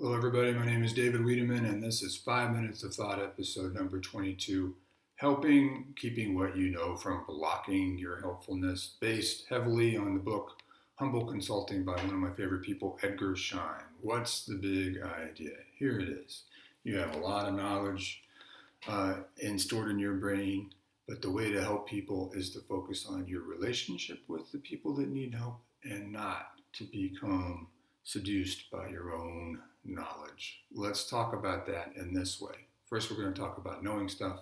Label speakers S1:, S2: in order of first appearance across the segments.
S1: Hello, everybody. My name is David Wiedemann, and this is 5 Minutes of Thought, episode number 22, keeping what you know from blocking your helpfulness, based heavily on the book Humble Consulting by one of my favorite people, Edgar Schein. What's the big idea? Here it is. You have a lot of knowledge stored in your brain, but the way to help people is to focus on your relationship with the people that need help and not to become seduced by your own knowledge. Let's talk about that in this way. First, we're going to talk about knowing stuff,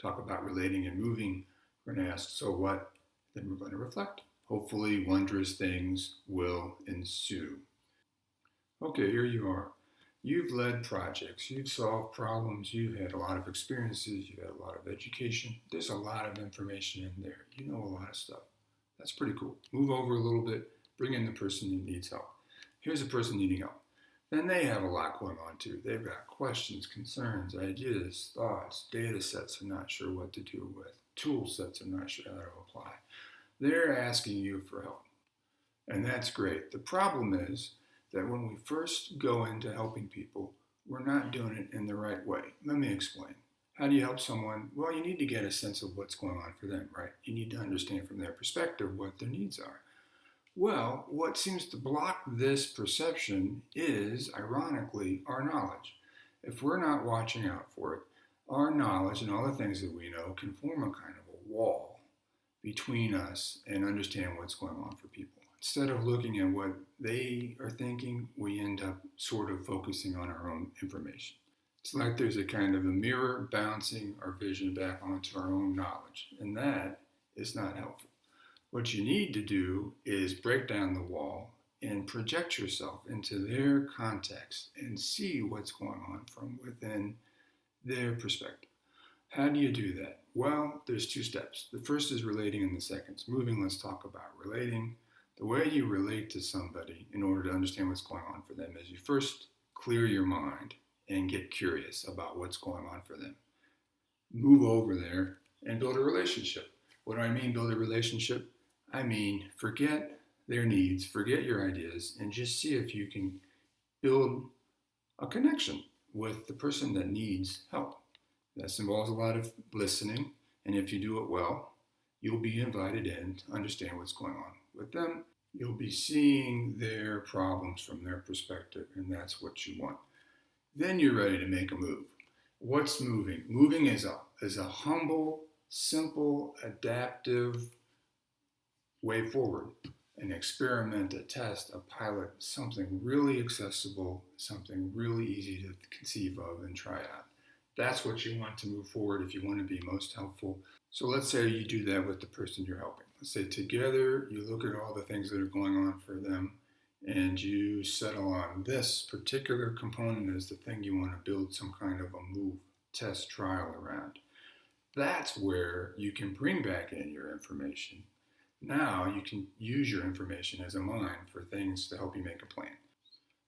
S1: talk about relating and moving. We're going to ask, so what? Then we're going to reflect. Hopefully, wondrous things will ensue. Okay, here you are. You've led projects, you've solved problems, you've had a lot of experiences, you've had a lot of education. There's a lot of information in there. You know a lot of stuff. That's pretty cool. Move over a little bit, bring in the person who needs help. Here's a person needing help. Then they have a lot going on too. They've got questions, concerns, ideas, thoughts, data sets they're not sure what to do with, tool sets they're not sure how to apply. They're asking you for help. And that's great. The problem is that when we first go into helping people, we're not doing it in the right way. Let me explain. How do you help someone? Well, you need to get a sense of what's going on for them, right? You need to understand from their perspective what their needs are. Well, what seems to block this perception is, ironically, our knowledge. If we're not watching out for it, our knowledge and all the things that we know can form a kind of a wall between us and understand what's going on for people. Instead of looking at what they are thinking, we end up sort of focusing on our own information. It's like there's a kind of a mirror bouncing our vision back onto our own knowledge, and that is not helpful. What you need to do is break down the wall and project yourself into their context and see what's going on from within their perspective. How do you do that? Well, there's two steps. The first is relating and the second is moving. Let's talk about relating. The way you relate to somebody in order to understand what's going on for them is you first clear your mind and get curious about what's going on for them. Move over there and build a relationship. What do I mean build a relationship? I mean, forget their needs, forget your ideas, and just see if you can build a connection with the person that needs help. This involves a lot of listening, and if you do it well, you'll be invited in to understand what's going on with them. You'll be seeing their problems from their perspective, and that's what you want. Then you're ready to make a move. What's moving? Moving is a humble, simple, adaptive way forward, an experiment, a test, a pilot, something really accessible, something really easy to conceive of and try out. That's what you want to move forward if you want to be most helpful. So let's say you do that with the person you're helping. Let's say together you look at all the things that are going on for them and you settle on this particular component as the thing you want to build some kind of a move, test, trial around. That's where you can bring back in your information. Now you can use your information as a mine for things to help you make a plan.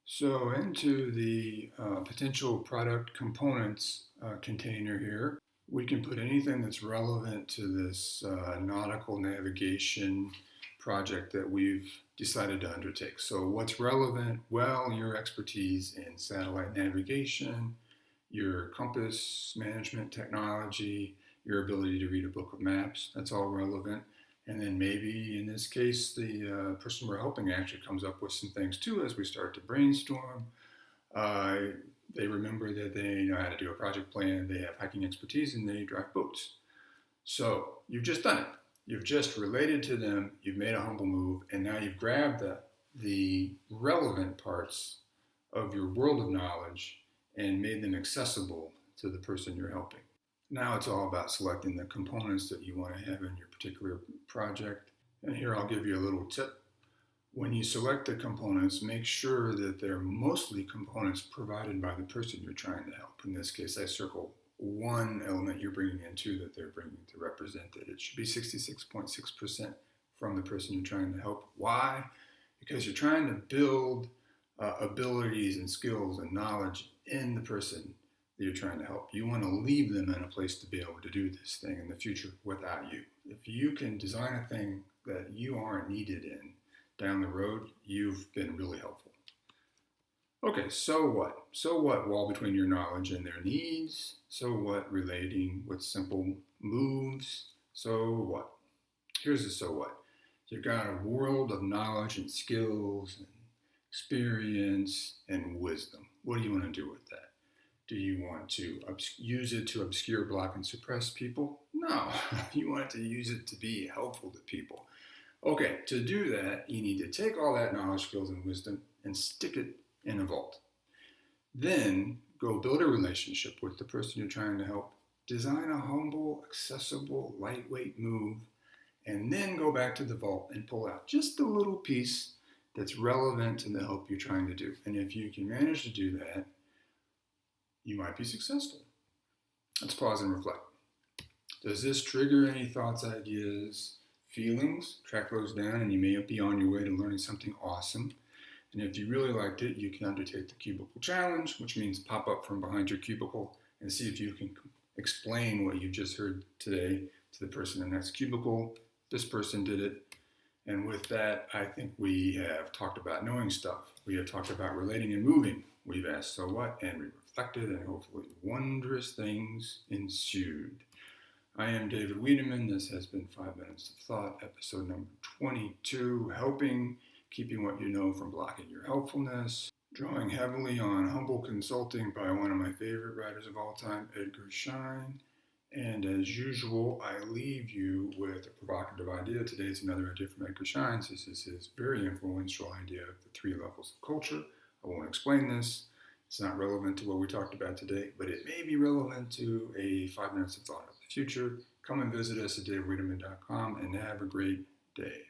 S1: So into the potential product components container here, we can put anything that's relevant to this nautical navigation project that we've decided to undertake. So what's relevant? Well, your expertise in satellite navigation, your compass management technology, your ability to read a book of maps, that's all relevant. And then maybe in this case, the person we're helping actually comes up with some things too as we start to brainstorm. They remember that they know how to do a project plan, they have hiking expertise, and they drive boats. So you've just done it. You've just related to them, you've made a humble move, and now you've grabbed the relevant parts of your world of knowledge and made them accessible to the person you're helping. Now it's all about selecting the components that you want to have in your particular project. And here I'll give you a little tip. When you select the components, make sure that they're mostly components provided by the person you're trying to help. In this case, I circle one element you're bringing in, two that they're bringing to represent it. It should be 66.6% from the person you're trying to help. Why? Because you're trying to build abilities and skills and knowledge in the person that you're trying to help. You want to leave them in a place to be able to do this thing in the future without you. If you can design a thing that you aren't needed in down the road, you've been really helpful. Okay, so what? So what? Wall between your knowledge and their needs. So what? Relating with simple moves. So what? Here's the so what. You've got a world of knowledge and skills and experience and wisdom. What do you want to do with that? Do you want to use it to obscure, block, and suppress people? No, you want to use it to be helpful to people. Okay, to do that, you need to take all that knowledge, skills, and wisdom and stick it in a vault. Then go build a relationship with the person you're trying to help. Design a humble, accessible, lightweight move, and then go back to the vault and pull out just a little piece that's relevant to the help you're trying to do. And if you can manage to do that, you might be successful. Let's pause and reflect. Does this trigger any thoughts, ideas, feelings? Track those down and you may be on your way to learning something awesome. And if you really liked it, you can undertake the cubicle challenge, which means pop up from behind your cubicle and see if you can explain what you just heard today to the person in the next cubicle. This person did it. And with that, I think we have talked about knowing stuff. We have talked about relating and moving. We've asked so what, and we reflected, and hopefully wondrous things ensued. I am David Wiedemann. This has been 5 Minutes of Thought, episode number 22, helping, keeping what you know from blocking your helpfulness, drawing heavily on humble consulting by one of my favorite writers of all time, Edgar Schein. And as usual, I leave you with a provocative idea. Today's another idea from Edgar Schein. This is his very influential idea of the 3 levels of culture. I won't explain this. It's not relevant to what we talked about today, but it may be relevant to a 5 Minutes of Thought of the future. Come and visit us at davidwiedemann.com and have a great day.